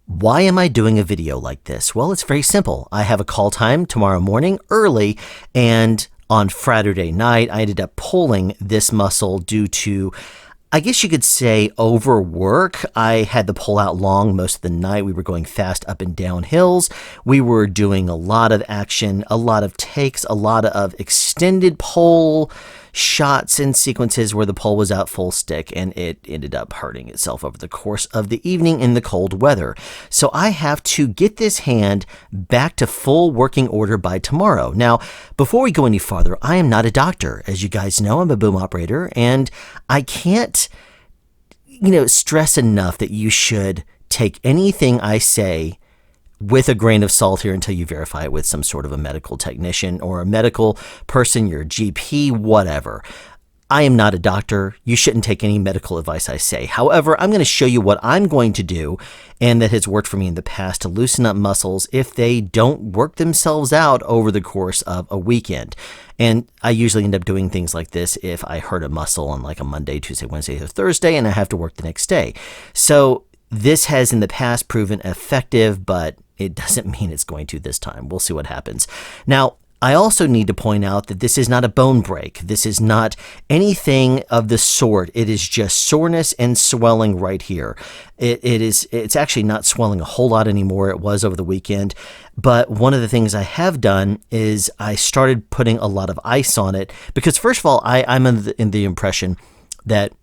Why am I doing a video like this? Well, it's very simple. I have a call time tomorrow morning early, and on Friday night, I ended up pulling this muscle due to, I guess you could say, overwork. I had the pull out long most of the night. We were going fast up and down hills. We were doing a lot of action, a lot of takes, a lot of extended pull shots and sequences where the pole was out full stick, and it ended up hurting itself over the course of the evening in the cold weather. So I have to get this hand back to full working order by tomorrow. Now, before we go any farther, I am not a doctor. As you guys know, I'm a boom operator, and I can't, stress enough that you should take anything I say with a grain of salt here until you verify it with some sort of a medical technician or a medical person, your GP, whatever. I am not a doctor. You shouldn't take any medical advice I say. However, I'm going to show you what I'm going to do, and that has worked for me in the past to loosen up muscles if they don't work themselves out over the course of a weekend. And I usually end up doing things like this if I hurt a muscle on like a Monday, Tuesday, Wednesday, or Thursday, and I have to work the next day. So this has in the past proven effective, but it doesn't mean it's going to this time. We'll see what happens. Now, I also need to point out that this is not a bone break. This is not anything of the sort. It is just soreness and swelling right here. It's actually not swelling a whole lot anymore. It was over the weekend. But one of the things I have done is I started putting a lot of ice on it because, first of all, I'm in the impression that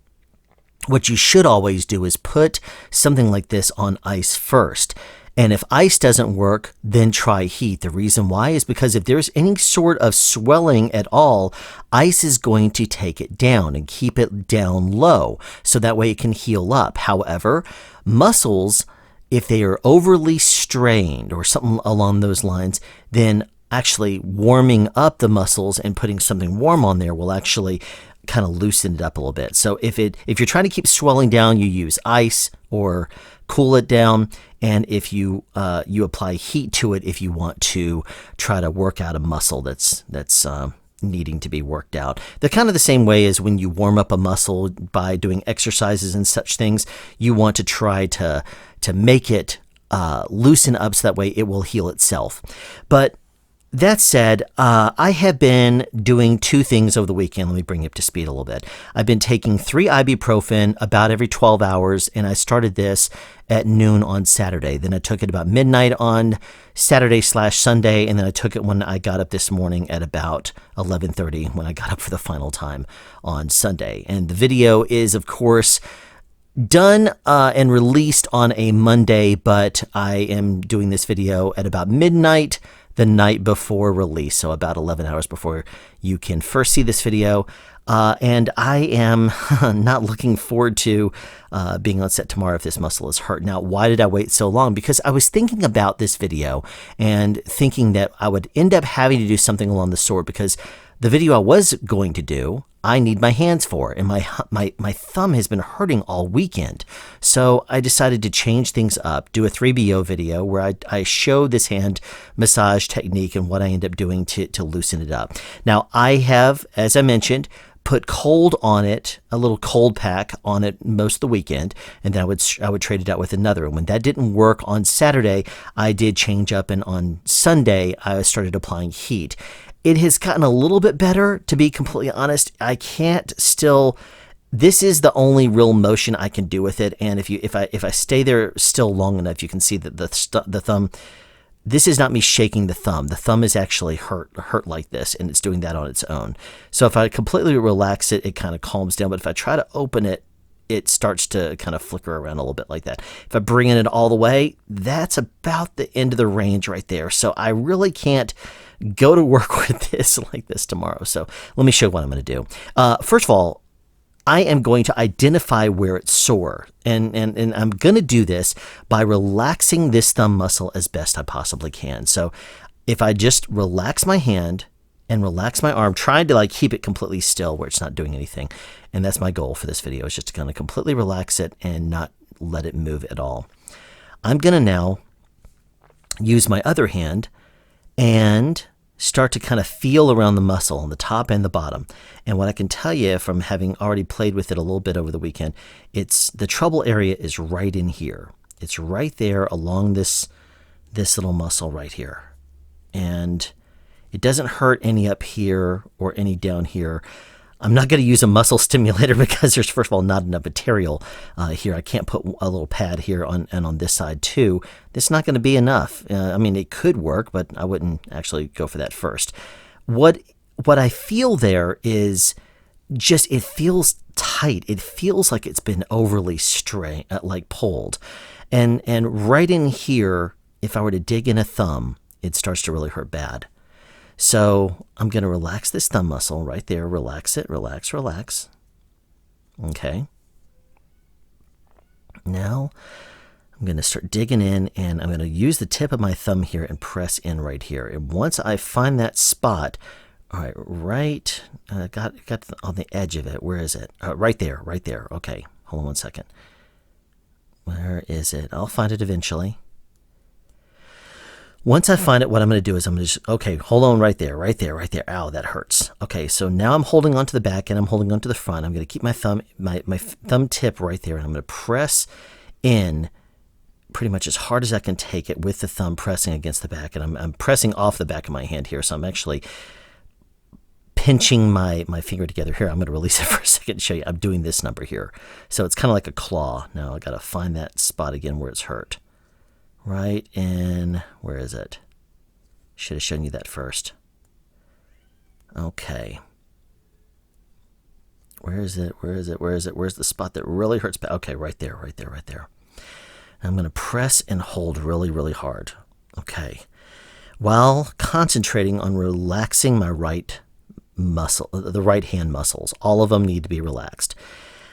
what you should always do is put something like this on ice first. And if ice doesn't work, then try heat. The reason why is because if there's any sort of swelling at all, ice is going to take it down and keep it down low, so that way it can heal up. However, muscles, if they are overly strained or something along those lines, then actually warming up the muscles and putting something warm on there will actually kind of loosen it up a little bit. So if you're trying to keep swelling down, you use ice or cool it down. And if you apply heat to it, if you want to try to work out a muscle that's needing to be worked out. They're kind of the same way as when you warm up a muscle by doing exercises and such things. You want to try to make it loosen up so that way it will heal itself. But that said, I have been doing two things over the weekend. Let me bring you up to speed a little bit. I've been taking 3 ibuprofen about every 12 hours, and I started this at noon on Saturday. Then I took it about midnight on Saturday/Sunday, and then I took it when I got up this morning at about 11:30 when I got up for the final time on Sunday. And the video is, of course, done and released on a Monday, but I am doing this video at about midnight the night before release, so about 11 hours before you can first see this video. And I am not looking forward to being on set tomorrow if this muscle is hurt. Now, why did I wait so long? Because I was thinking about this video and thinking that I would end up having to do something along the sort, because the video I was going to do, I need my hands for, and my thumb has been hurting all weekend. So I decided to change things up, do a 3BO video where I show this hand massage technique and what I end up doing to loosen it up. Now, I have, as I mentioned, put cold on it, a little cold pack on it most of the weekend, and then I would trade it out with another. And when that didn't work on Saturday, I did change up, and on Sunday, I started applying heat. It has gotten a little bit better, to be completely honest. I can't still. This is the only real motion I can do with it, and if I stay there still long enough, you can see that the thumb. This is not me shaking the thumb. The thumb is actually hurt like this, and it's doing that on its own. So if I completely relax it, it kind of calms down. But if I try to open it, it starts to kind of flicker around a little bit like that. If I bring it all the way, that's about the end of the range right there. So I really can't go to work with this like this tomorrow. So let me show you what I'm going to do. First of all, I am going to identify where it's sore, and I'm going to do this by relaxing this thumb muscle as best I possibly can. So if I just relax my hand and relax my arm, trying to keep it completely still where it's not doing anything, and that's my goal for this video, is just to kind of completely relax it and not let it move at all. I'm going to now use my other hand and start to kind of feel around the muscle on the top and the bottom. And what I can tell you from having already played with it a little bit over the weekend, it's the trouble area is right in here. It's right there along this little muscle right here. And it doesn't hurt any up here or any down here. I'm not going to use a muscle stimulator because there's, first of all, not enough material here. I can't put a little pad here and on this side too. This is not going to be enough. I mean, it could work, but I wouldn't actually go for that first. What I feel there is just, it feels tight. It feels like it's been overly pulled. And right in here, if I were to dig in a thumb, it starts to really hurt bad. So I'm going to relax this thumb muscle right there. Relax it. Relax, relax. Okay. Now I'm going to start digging in, and I'm going to use the tip of my thumb here and press in right here. And once I find that spot, all right, got on the edge of it. Where is it? Right there, right there. Okay, hold on one second. Where is it? I'll find it eventually. Once I find it, what I'm going to do is I'm going to just, okay, hold on right there, right there, right there. Ow, that hurts. Okay, so now I'm holding onto the back and I'm holding onto the front. I'm going to keep my thumb tip right there, and I'm going to press in pretty much as hard as I can take it with the thumb pressing against the back. And I'm pressing off the back of my hand here, so I'm actually pinching my finger together here. I'm going to release it for a second to show you. I'm doing this number here. So it's kind of like a claw. Now I got to find that spot again where it's hurt. Right in, where is it? Should have shown you that first. Okay. Where is it? Where is it? Where is it? Where's the spot that really hurts? Okay, right there, right there, right there. I'm going to press and hold really, really hard. Okay. While concentrating on relaxing my right muscle, the right hand muscles. All of them need to be relaxed.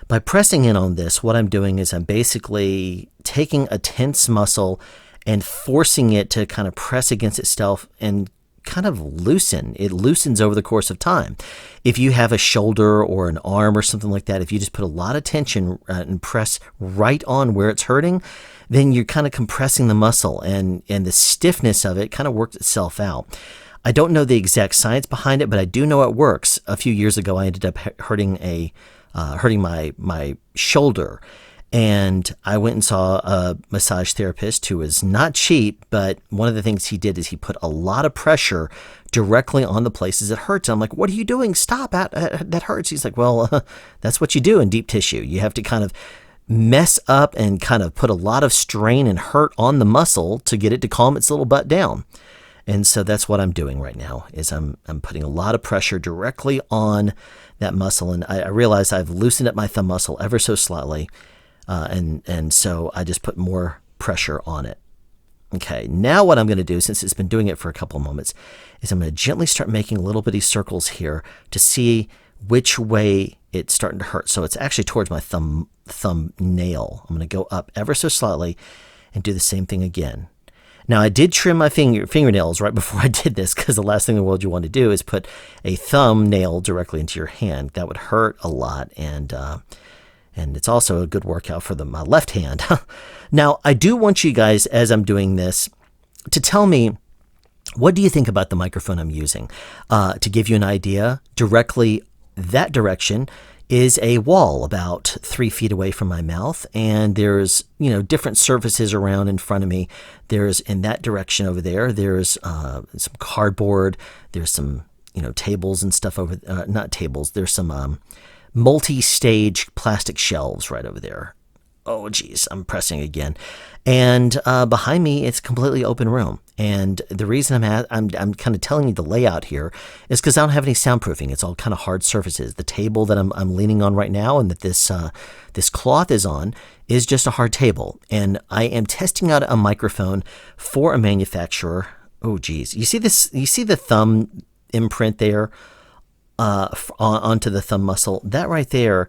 By pressing in on this, what I'm doing is I'm basically taking a tense muscle and forcing it to kind of press against itself and kind of loosen. It loosens over the course of time. If you have a shoulder or an arm or something like that, if you just put a lot of tension and press right on where it's hurting, then you're kind of compressing the muscle, and the stiffness of it kind of works itself out. I don't know the exact science behind it, but I do know it works. A few years ago, I ended up hurting my shoulder, and I went and saw a massage therapist who was not cheap, but one of the things he did is he put a lot of pressure directly on the places it hurts. I'm like, what are you doing? Stop, that hurts. He's like, well, that's what you do in deep tissue. You have to kind of mess up and kind of put a lot of strain and hurt on the muscle to get it to calm its little butt down. And so that's what I'm doing right now, is I'm putting a lot of pressure directly on that muscle. And I realized I've loosened up my thumb muscle ever so slightly. And so I just put more pressure on it. Okay, now what I'm going to do, since it's been doing it for a couple of moments, is I'm going to gently start making little bitty circles here to see which way it's starting to hurt. So it's actually towards my thumb nail. I'm going to go up ever so slightly and do the same thing again. Now, I did trim my fingernails right before I did this, because the last thing in the world you want to do is put a thumbnail directly into your hand. That would hurt a lot, and it's also a good workout for my left hand. Now, I do want you guys, as I'm doing this, to tell me, what do you think about the microphone I'm using? To give you an idea, directly that direction is a wall about 3 feet away from my mouth, and there's different surfaces around in front of me. There's, in that direction over there, there's some cardboard, there's some tables and stuff over not tables, there's some multi-stage plastic shelves right over there. Oh geez, I'm pressing again. And behind me, it's a completely open room. And the reason I'm kind of telling you the layout here is because I don't have any soundproofing. It's all kind of hard surfaces. The table that I'm leaning on right now, and that this cloth is on, is just a hard table. And I am testing out a microphone for a manufacturer. Oh geez, you see this? You see the thumb imprint there onto the thumb muscle? That right there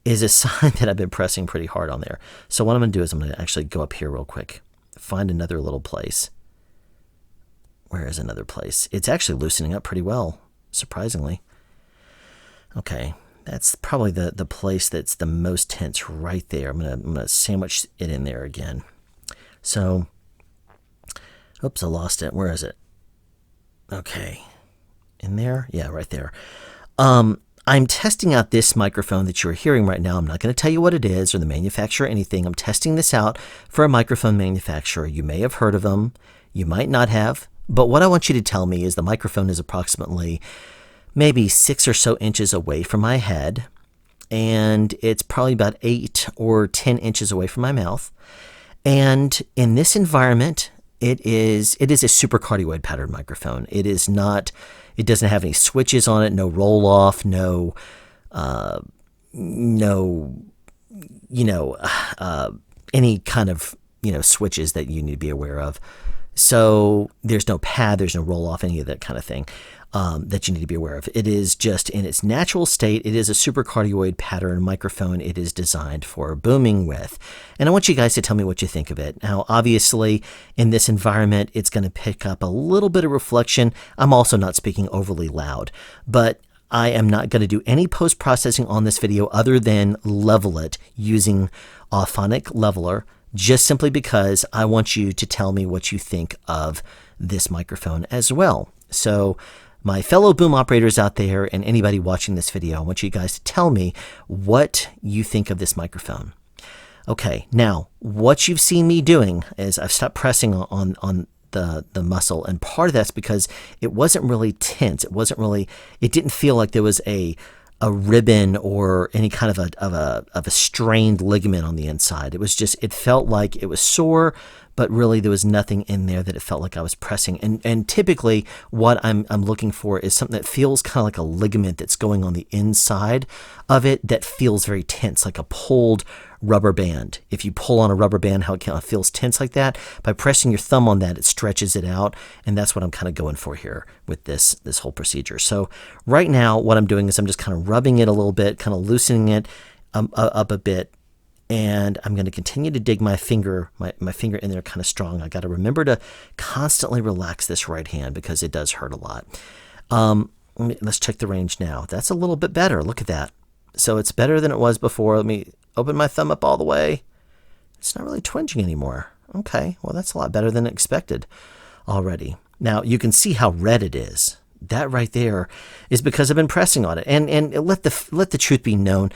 is a sign that I've been pressing pretty hard on there. So what I'm going to do is I'm going to actually go up here real quick, find another little place. Where is another place? It's actually loosening up pretty well, surprisingly. Okay, that's probably the place that's the most tense right there. I'm gonna sandwich it in there again. So, oops, I lost it. Where is it? Okay, in there? Yeah, right there. I'm testing out this microphone that you're hearing right now. I'm not going to tell you what it is or the manufacturer or anything. I'm testing this out for a microphone manufacturer. You may have heard of them. You might not have. But what I want you to tell me is the microphone is approximately maybe 6 or so inches away from my head. And it's probably about 8 or 10 inches away from my mouth. And in this environment, it is a supercardioid pattern microphone. It is not, it doesn't have any switches on it, no roll off, no, any kind of, switches that you need to be aware of. So there's no pad, there's no roll off, any of that kind of thing that you need to be aware of. It is just in its natural state. It is a supercardioid pattern microphone. It is designed for booming with. And I want you guys to tell me what you think of it. Now, obviously, in this environment, it's going to pick up a little bit of reflection. I'm also not speaking overly loud, but I am not going to do any post-processing on this video other than level it using a phonic leveler, just simply because I want you to tell me what you think of this microphone as well. So my fellow boom operators out there and anybody watching this video, I want you guys to tell me what you think of this microphone. Okay, now what you've seen me doing is I've stopped pressing on the muscle, and part of that's because it wasn't really tense. It didn't feel like there was a ribbon or any kind of a strained ligament on the inside. It felt like it was sore, but really there was nothing in there that it felt like I was pressing. And typically what I'm looking for is something that feels kind of like a ligament that's going on the inside of it that feels very tense, like a pulled rubber band. If you pull on a rubber band, how it kind of feels tense like that, by pressing your thumb on that, it stretches it out. And that's what I'm kind of going for here with this whole procedure. So right now what I'm doing is I'm just kind of rubbing it a little bit, kind of loosening it up a bit. And I'm going to continue to dig my finger in there kind of strong. I got to remember to constantly relax this right hand because it does hurt a lot. Let's check the range now. That's a little bit better. Look at that. So it's better than it was before. Let me open my thumb up all the way. It's not really twinging anymore. Okay, well, that's a lot better than expected already. Now, you can see how red it is. That right there is because I've been pressing on it. And let the truth be known.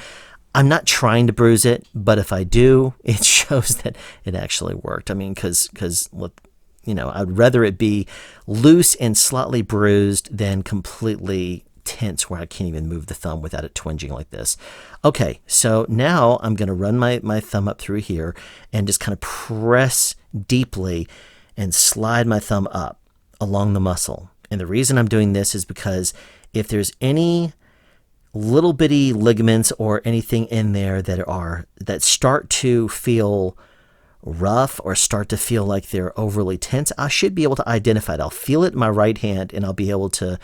I'm not trying to bruise it, but if I do, it shows that it actually worked. I mean, because I'd rather it be loose and slightly bruised than completely tense where I can't even move the thumb without it twinging like this. Okay, so now I'm going to run my thumb up through here and just kind of press deeply and slide my thumb up along the muscle. And the reason I'm doing this is because if there's any little bitty ligaments or anything in there that start to feel rough or start to feel like they're overly tense, I should be able to identify it. I'll feel it in my right hand and I'll be able to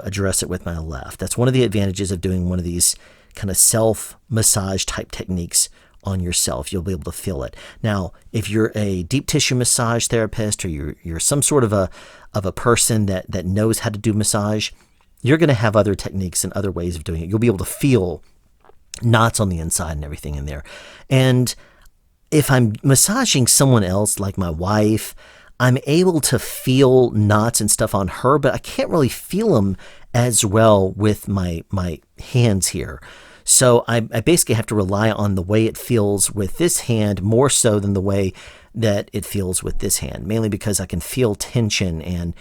address it with my left. That's one of the advantages of doing one of these kind of self-massage type techniques on yourself. You'll be able to feel it. Now, if you're a deep tissue massage therapist or you're some sort of a person that knows how to do massage, you're going to have other techniques and other ways of doing it. You'll be able to feel knots on the inside and everything in there. And if I'm massaging someone else, like my wife, I'm able to feel knots and stuff on her, but I can't really feel them as well with my hands here. So I basically have to rely on the way it feels with this hand more so than the way that it feels with this hand, mainly because I can feel tension and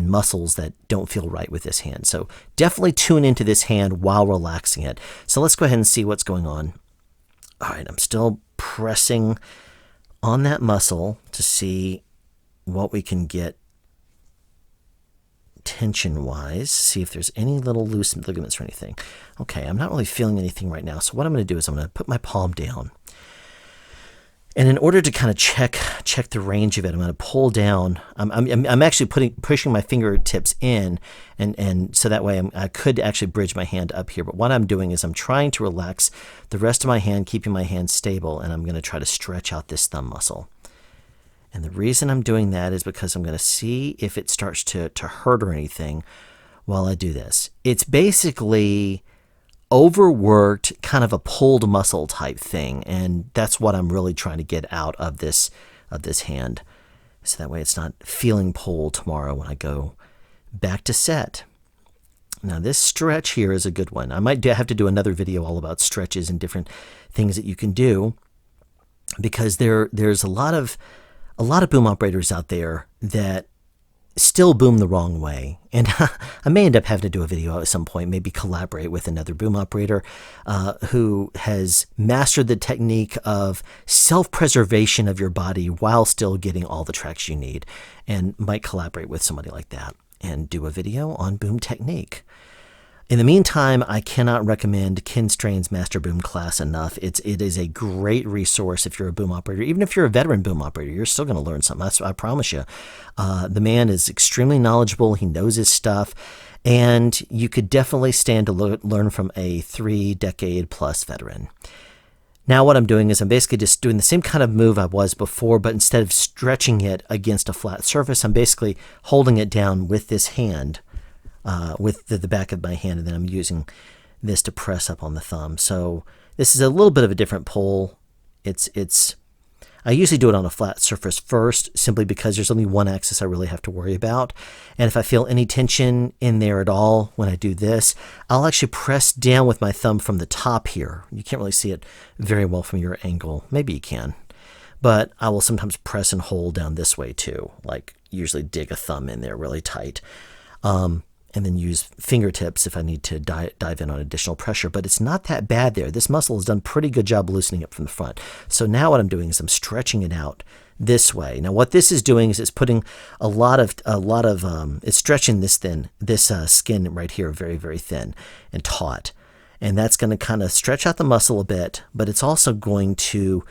muscles that don't feel right with this hand. So definitely tune into this hand while relaxing it. So let's go ahead and see what's going on. All right, I'm still pressing on that muscle to see what we can get tension-wise, see if there's any little loose ligaments or anything. Okay, I'm not really feeling anything right now. So what I'm going to do is I'm going to put my palm down. And in order to kind of check the range of it, I'm going to pull down. I'm actually pushing my fingertips in, and so that way I could actually bridge my hand up here. But what I'm doing is I'm trying to relax the rest of my hand, keeping my hand stable, and I'm going to try to stretch out this thumb muscle. And the reason I'm doing that is because I'm going to see if it starts to hurt or anything while I do this. It's basically overworked, kind of a pulled muscle type thing, and that's what I'm really trying to get out of this hand, so that way it's not feeling pulled tomorrow when I go back to set. Now this stretch here is a good one. I might have to do another video all about stretches and different things that you can do, because there's a lot of boom operators out there that still boom the wrong way. And I may end up having to do a video at some point, maybe collaborate with another boom operator who has mastered the technique of self-preservation of your body while still getting all the tracks you need, and might collaborate with somebody like that and do a video on boom technique. In the meantime, I cannot recommend Ken Strain's Master Boom class enough. It is a great resource if you're a boom operator. Even if you're a veteran boom operator, you're still going to learn something. I promise you. The man is extremely knowledgeable. He knows his stuff. And you could definitely stand to learn from a 3-decade-plus veteran. Now what I'm doing is I'm basically just doing the same kind of move I was before, but instead of stretching it against a flat surface, I'm basically holding it down with this hand. With the back of my hand, and then I'm using this to press up on the thumb. So this is a little bit of a different pull. I usually do it on a flat surface first, simply because there's only one axis I really have to worry about. And if I feel any tension in there at all when I do this, I'll actually press down with my thumb from the top here. You can't really see it very well from your angle. Maybe you can. But I will sometimes press and hold down this way too, like usually dig a thumb in there really tight. And then use fingertips if I need to dive in on additional pressure. But it's not that bad there. This muscle has done a pretty good job loosening it from the front. So now what I'm doing is I'm stretching it out this way. Now what this is doing is it's putting it's stretching this skin right here very, very thin and taut. And that's going to kind of stretch out the muscle a bit, but it's also going to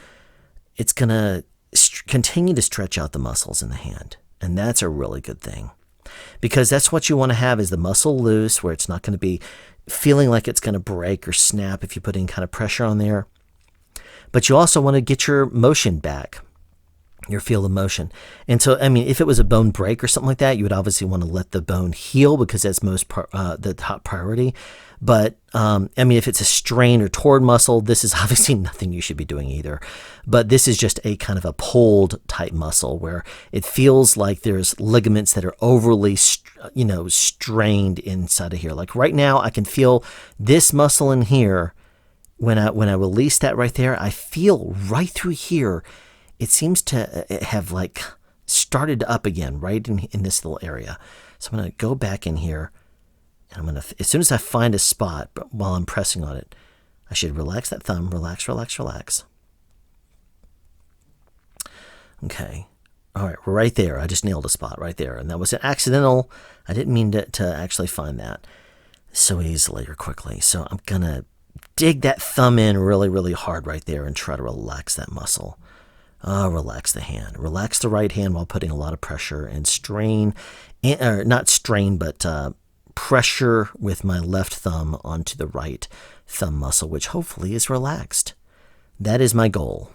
continue to stretch out the muscles in the hand. And that's a really good thing. Because that's what you want to have, is the muscle loose, where it's not going to be feeling like it's going to break or snap if you put any kind of pressure on there. But you also want to get your motion back, your field of motion. And so, I mean, if it was a bone break or something like that, you would obviously want to let the bone heal, because that's the top priority. But, I mean, if it's a strain or torn muscle, this is obviously nothing you should be doing either. But this is just a kind of a pulled type muscle where it feels like there's ligaments that are overly, strained inside of here. Like right now, I can feel this muscle in here. When I release that right there, I feel right through here, it seems to have like started up again right in this little area. So I'm going to go back in here. And I'm going to, as soon as I find a spot, but while I'm pressing on it, I should relax that thumb. Relax, relax, relax. Okay. All right, we're right there. I just nailed a spot right there. And that was an accidental. I didn't mean to actually find that so easily or quickly. So I'm going to dig that thumb in really, really hard right there and try to relax that muscle. Relax the hand. Relax the right hand while putting a lot of pressure and strain, or not strain, but pressure with my left thumb onto the right thumb muscle, which hopefully is relaxed. That is my goal.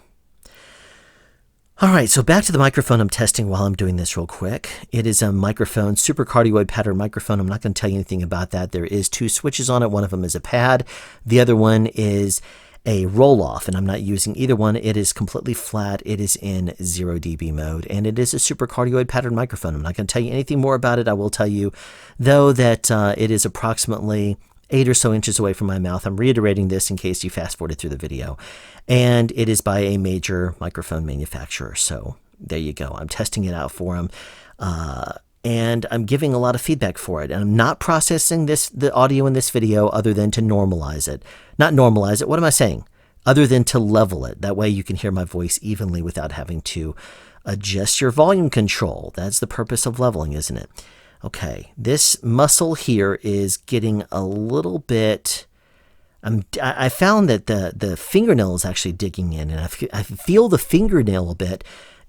All right, so back to the microphone I'm testing while I'm doing this real quick. It is a microphone, super cardioid pattern microphone. I'm not going to tell you anything about that. There is 2 switches on it. One of them is a pad. The other one is a roll-off, and I'm not using either one. It is completely flat. It is in 0 dB mode, and it is a super cardioid pattern microphone. I'm not going to tell you anything more about it. I will tell you, though, that it is approximately 8 or so inches away from my mouth. I'm reiterating this in case you fast-forwarded through the video. And it is by a major microphone manufacturer. So there you go. I'm testing it out for them. And I'm giving a lot of feedback for it. And I'm not processing the audio in this video other than to normalize it. Not normalize it. What am I saying? Other than to level it. That way you can hear my voice evenly without having to adjust your volume control. That's the purpose of leveling, isn't it? Okay, this muscle here is getting a little bit... I found that the fingernail is actually digging in, and I feel the fingernail a bit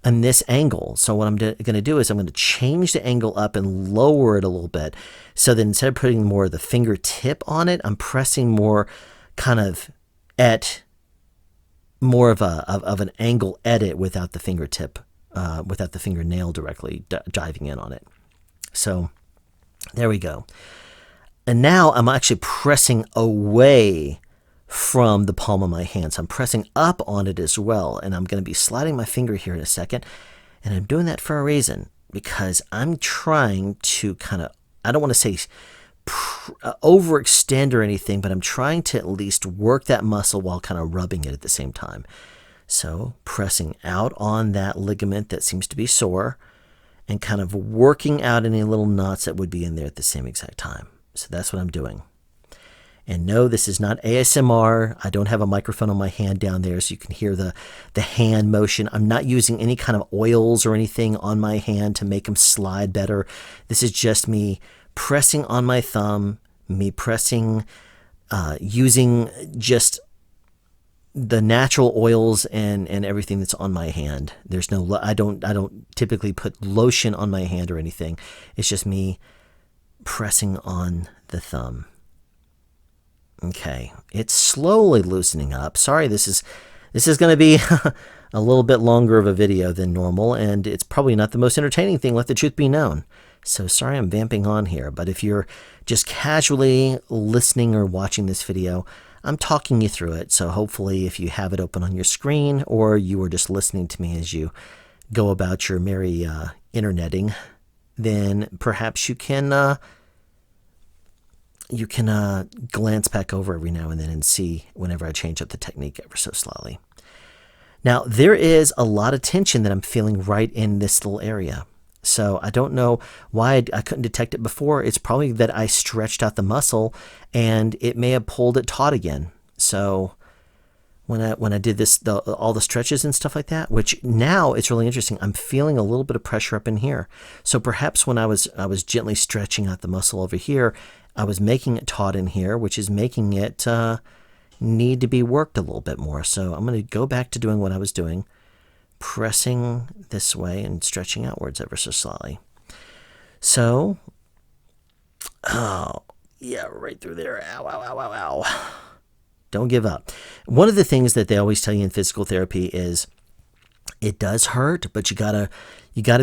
on this angle. So what I'm going to do is I'm going to change the angle up and lower it a little bit. So that instead of putting more of the fingertip on it, I'm pressing more kind of at more of an angle at it without the fingertip, without the fingernail directly diving in on it. So there we go. And now I'm actually pressing away from the palm of my hand. So I'm pressing up on it as well. And I'm going to be sliding my finger here in a second. And I'm doing that for a reason, because I'm trying to kind of, I don't want to say overextend or anything, but I'm trying to at least work that muscle while kind of rubbing it at the same time. So pressing out on that ligament that seems to be sore and kind of working out any little knots that would be in there at the same exact time. So that's what I'm doing. And no, this is not ASMR. I don't have a microphone on my hand down there so you can hear the hand motion. I'm not using any kind of oils or anything on my hand to make them slide better. This is just me pressing on my thumb, me pressing, using just the natural oils and everything that's on my hand. There's no, I don't typically put lotion on my hand or anything. It's just me pressing on the thumb. Okay, it's slowly loosening up. Sorry, this is going to be a little bit longer of a video than normal, and it's probably not the most entertaining thing, let the truth be known. So sorry I'm vamping on here, but if you're just casually listening or watching this video, I'm talking you through it. So hopefully if you have it open on your screen or you are just listening to me as you go about your merry interneting, then perhaps you can glance back over every now and then and see whenever I change up the technique ever so slightly. Now, there is a lot of tension that I'm feeling right in this little area. So I don't know why I couldn't detect it before. It's probably that I stretched out the muscle and it may have pulled it taut again. So when I did this, all the stretches and stuff like that, which now it's really interesting. I'm feeling a little bit of pressure up in here. So perhaps when I was gently stretching out the muscle over here, I was making it taut in here, which is making it need to be worked a little bit more. So I'm going to go back to doing what I was doing, pressing this way and stretching outwards ever so slightly. So, oh, yeah, right through there. Ow, ow, ow, ow, ow. Don't give up. One of the things that they always tell you in physical therapy is it does hurt, but you gotta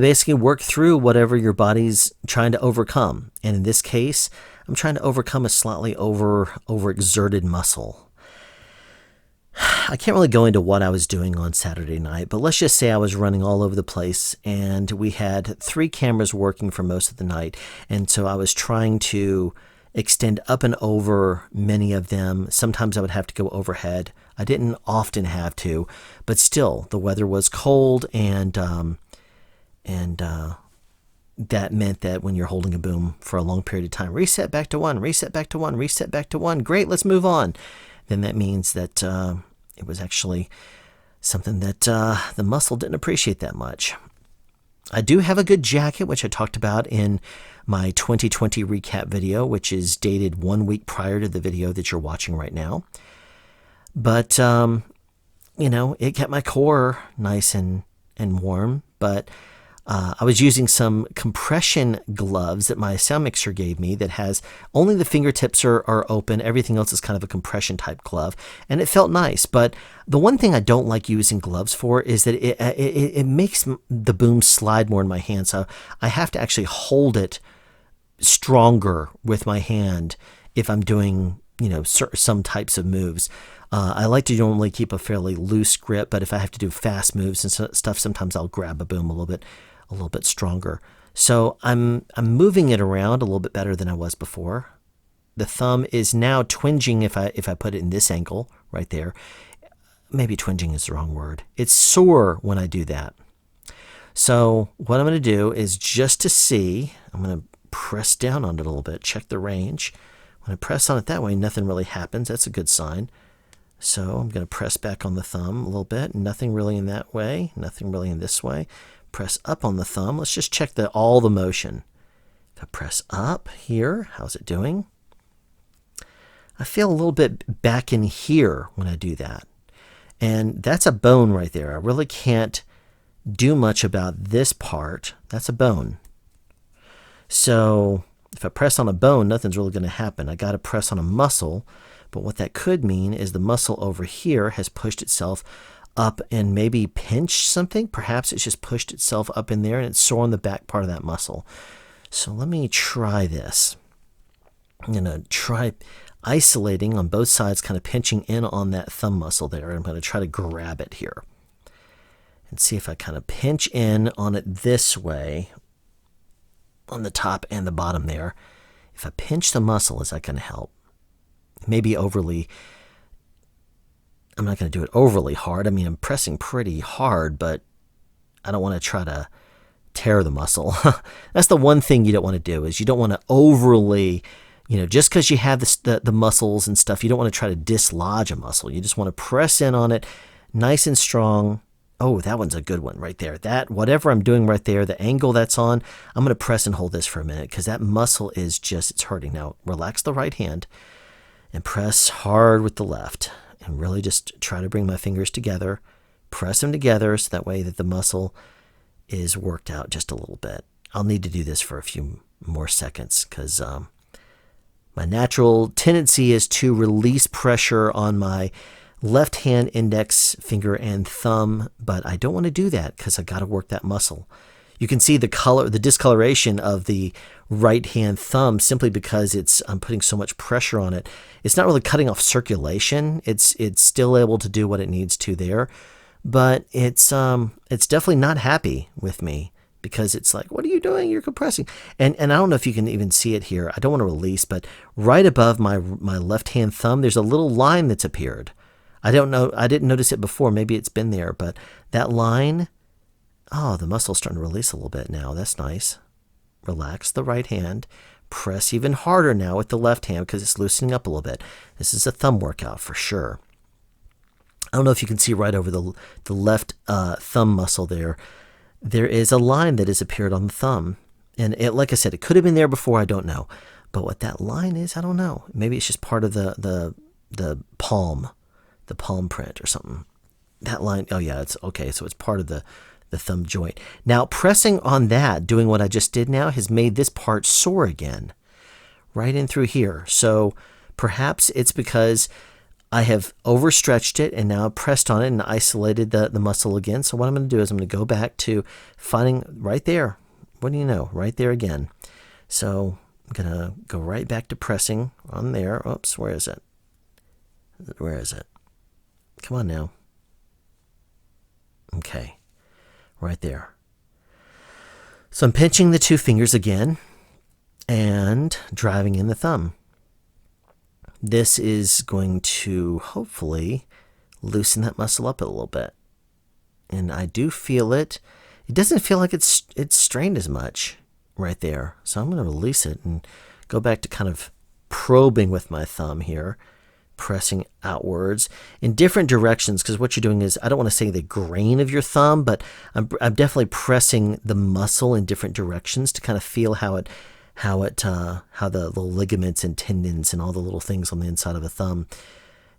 basically work through whatever your body's trying to overcome. And in this case, I'm trying to overcome a slightly overexerted muscle. I can't really go into what I was doing on Saturday night, but let's just say I was running all over the place and we had 3 cameras working for most of the night. And so I was trying to extend up and over many of them. Sometimes I would have to go overhead. I didn't often have to, but still the weather was cold and that meant that when you're holding a boom for a long period of time, reset back to 1, reset back to 1, reset back to 1. Great, let's move on. Then that means that it was actually something that the muscle didn't appreciate that much. I do have a good jacket, which I talked about in my 2020 recap video, which is dated 1 week prior to the video that you're watching right now. But, you know, it kept my core nice and warm, but I was using some compression gloves that my sound mixer gave me that has only the fingertips are open. Everything else is kind of a compression type glove, and it felt nice. But the one thing I don't like using gloves for is that it makes the boom slide more in my hand. So I have to actually hold it stronger with my hand if I'm doing, you know, some types of moves. I like to normally keep a fairly loose grip, but if I have to do fast moves and stuff, sometimes I'll grab a boom a little bit stronger. So I'm moving it around a little bit better than I was before. The thumb is now twinging if I put it in this angle right there. Maybe twinging is the wrong word. It's sore when I do that. So what I'm going to do is just to see, I'm going to press down on it a little bit, check the range. When I press on it that way, nothing really happens. That's a good sign. So I'm going to press back on the thumb a little bit. Nothing really in that way. Nothing really in this way. Press up on the thumb. Let's just check all the motion. If I press up here, how's it doing? I feel a little bit back in here when I do that. And that's a bone right there. I really can't do much about this part. That's a bone. So if I press on a bone, nothing's really going to happen. I got to press on a muscle. But what that could mean is the muscle over here has pushed itself up and maybe pinched something. Perhaps it's just pushed itself up in there and it's sore on the back part of that muscle. So let me try this. I'm going to try isolating on both sides, kind of pinching in on that thumb muscle there. I'm going to try to grab it here and see if I kind of pinch in on it this way on the top and the bottom there. if I pinch the muscle, is that going to help? Maybe overly, I'm not going to do it overly hard. I mean, I'm pressing pretty hard, but I don't want to try to tear the muscle. That's the one thing you don't want to do, is you don't want to overly, just because you have the muscles and stuff, you don't want to try to dislodge a muscle. You just want to press in on it nice and strong. Oh, that one's a good one right there. That, whatever I'm doing right there, the angle that's on, I'm going to press and hold this for a minute because that muscle is just, it's hurting. Now, relax the right hand and press hard with the left and really just try to bring my fingers together, press them together so that way that the muscle is worked out just a little bit. I'll need to do this for a few more seconds because my natural tendency is to release pressure on my left hand, index finger, and thumb, but I don't want to do that because I got to work that muscle. You can see the color, the discoloration of the right hand thumb simply because I'm putting so much pressure on it. It's not really cutting off circulation. It's still able to do what it needs to there, but it's definitely not happy with me because it's like, what are you doing? You're compressing. And I don't know if you can even see it here. I don't want to release, but right above my left hand thumb, there's a little line that's appeared. I don't know. I didn't notice it before. Maybe it's been there, but that line, oh, the muscle's starting to release a little bit now. That's nice. Relax the right hand. Press even harder now with the left hand because it's loosening up a little bit. This is a thumb workout for sure. I don't know if you can see right over the left thumb muscle there. There is a line that has appeared on the thumb. And like I said, it could have been there before. I don't know. But what that line is, I don't know. Maybe it's just part of the palm. The palm print or something. That line, oh yeah, it's okay. So it's part of the thumb joint. Now pressing on that, doing what I just did now, has made this part sore again. Right in through here. So perhaps it's because I have overstretched it and now pressed on it and isolated the muscle again. So what I'm going to do is I'm going to go back to finding right there. What do you know? Right there again. So I'm going to go right back to pressing on there. Oops, where is it? Where is it? Come on now. Okay, right there. So I'm pinching the two fingers again and driving in the thumb. This is going to hopefully loosen that muscle up a little bit. And I do feel it. It doesn't feel like it's strained as much right there. So I'm going to release it and go back to kind of probing with my thumb here. Pressing outwards in different directions because what you're doing is, I don't want to say the grain of your thumb, but I'm definitely pressing the muscle in different directions to kind of feel how the little ligaments and tendons and all the little things on the inside of a thumb,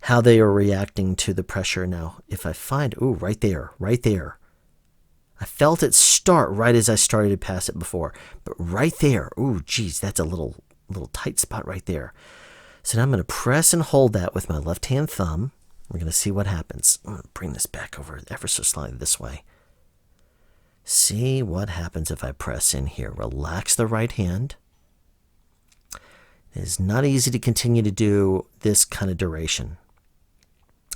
how they are reacting to the pressure. Now, if I find, right there, I felt it start right as I started to pass it before, but right there, geez, that's a little tight spot right there. So now I'm going to press and hold that with my left hand thumb. We're going to see what happens. I'm going to bring this back over ever so slightly this way. See what happens if I press in here. Relax the right hand. It is not easy to continue to do this kind of duration.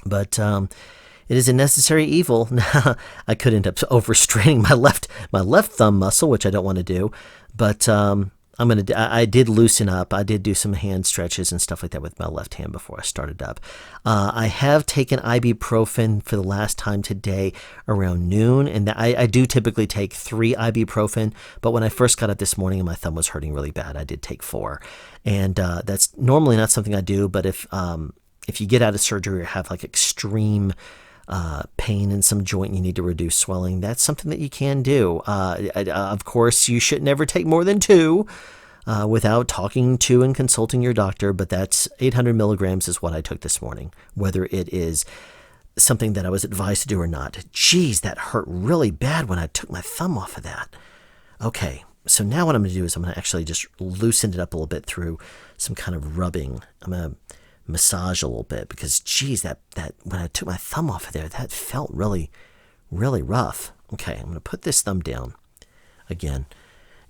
But it is a necessary evil. I could end up overstraining my left thumb muscle, which I don't want to do. But I did loosen up. I did do some hand stretches and stuff like that with my left hand before I started up. I have taken ibuprofen for the last time today around noon, and I do typically take 3 ibuprofen, but when I first got up this morning and my thumb was hurting really bad, I did take 4. And that's normally not something I do, but if you get out of surgery or have like extreme pain in some joint and you need to reduce swelling, that's something that you can do. Of course, you should never take more than 2 without talking to and consulting your doctor, but that's 800 milligrams is what I took this morning, whether it is something that I was advised to do or not. Geez, that hurt really bad when I took my thumb off of that. Okay, so now what I'm going to do is I'm going to actually just loosen it up a little bit through some kind of rubbing. I'm going to massage a little bit because geez, that when I took my thumb off of there, that felt really, really rough. Okay, I'm going to put this thumb down again,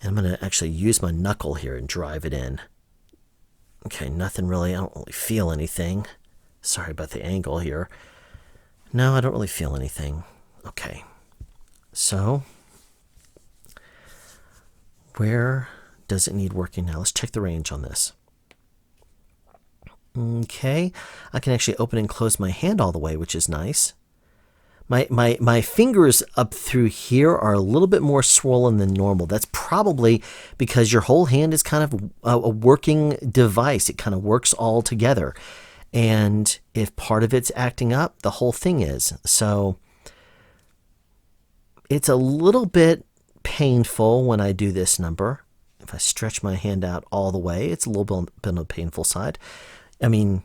and I'm going to actually use my knuckle here and drive it in. Okay, nothing really. I don't really feel anything. Sorry about the angle here. No, I don't really feel anything. Okay, so where does it need working now? Let's check the range on this. Okay, I can actually open and close my hand all the way, which is nice. My fingers up through here are a little bit more swollen than normal. That's probably because your whole hand is kind of a working device. It kind of works all together. And if part of it's acting up, the whole thing is. So it's a little bit painful when I do this number. If I stretch my hand out all the way, it's a little bit on the painful side. I mean,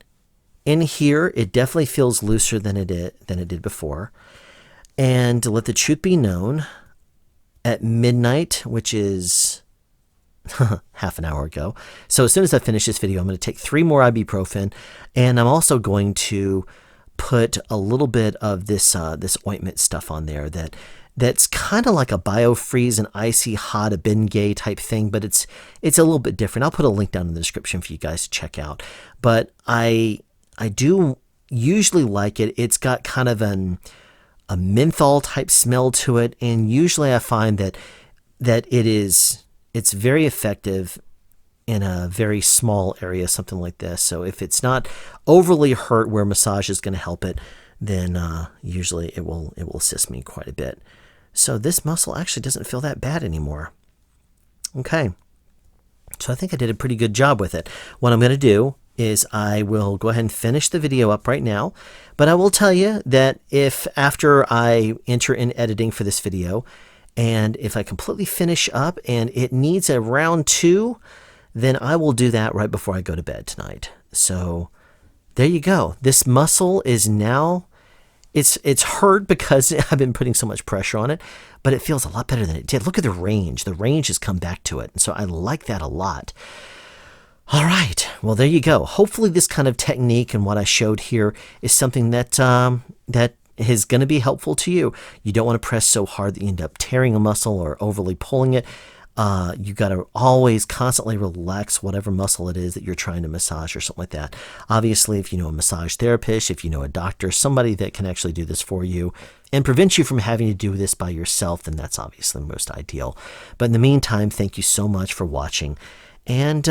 in here, it definitely feels looser than it did before. And to let the truth be known, at midnight, which is half an hour ago. So as soon as I finish this video, I'm going to take 3 more ibuprofen, and I'm also going to put a little bit of this ointment stuff on there that's kind of like a biofreeze and icy hot, a Bengay type thing, but it's a little bit different. I'll put a link down in the description for you guys to check out. But I do usually like it. It's got kind of a menthol type smell to it, and usually I find that it's very effective in a very small area, something like this. So if it's not overly hurt where massage is going to help it, then usually it will assist me quite a bit. So this muscle actually doesn't feel that bad anymore. Okay, so I think I did a pretty good job with it. What I'm going to do is I will go ahead and finish the video up right now, but I will tell you that if after I enter in editing for this video, and if I completely finish up and it needs a round 2, then I will do that right before I go to bed tonight. So there you go. This muscle is now, it's hurt because I've been putting so much pressure on it, but it feels a lot better than it did. Look at the range. The range has come back to it, and so I like that a lot. All right, well, there you go. Hopefully this kind of technique and what I showed here is something that that is going to be helpful to you. You don't want to press so hard that you end up tearing a muscle or overly pulling it. You got to always constantly relax whatever muscle it is that you're trying to massage or something like that. Obviously, if you know a massage therapist, if you know a doctor, somebody that can actually do this for you and prevent you from having to do this by yourself, then that's obviously most ideal. But in the meantime, thank you so much for watching. And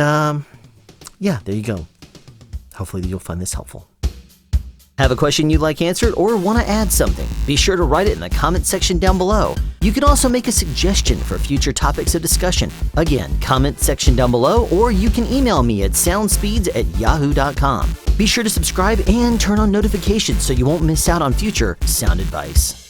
yeah, there you go. Hopefully you'll find this helpful. Have a question you'd like answered or want to add something? Be sure to write it in the comment section down below. You can also make a suggestion for future topics of discussion. Again, comment section down below, or you can email me at soundspeeds@yahoo.com. Be sure to subscribe and turn on notifications so you won't miss out on future sound advice.